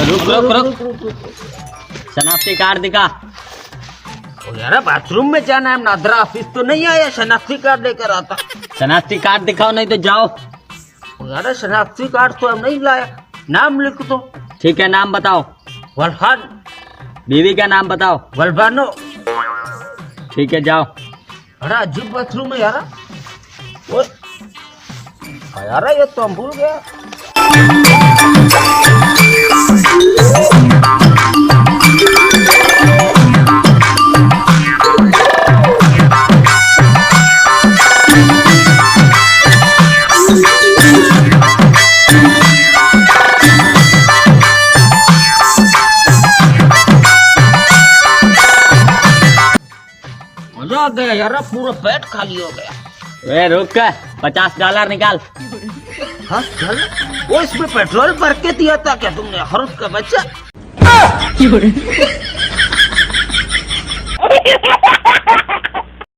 रुक। शनाख्ती कार्ड दिखा। यार बाथरूम में जाना है, नादरा ऑफिस तो नहीं आया, शनाख्ती कार्ड लेकर आता। शनाख्ती कार्ड दिखाओ नहीं तो जाओ। यार शनाख्ती कार्ड तो हम नहीं लाया। नाम लिख दो। ठीक है, नाम बताओ। वल्फान। बीवी का नाम बताओ। वल्फानो। ठीक है, जाओ। बड़ा अजीब बाथरूम है यार। यार ये तो हम भूल गया। मजा आ गया यार, पूरा पेट खाली हो गया। रुक, $50 निकाल। हाँ चल, वो इसमें पेट्रोल भर के दिया था क्या तुमने? हरुद का बच्चा।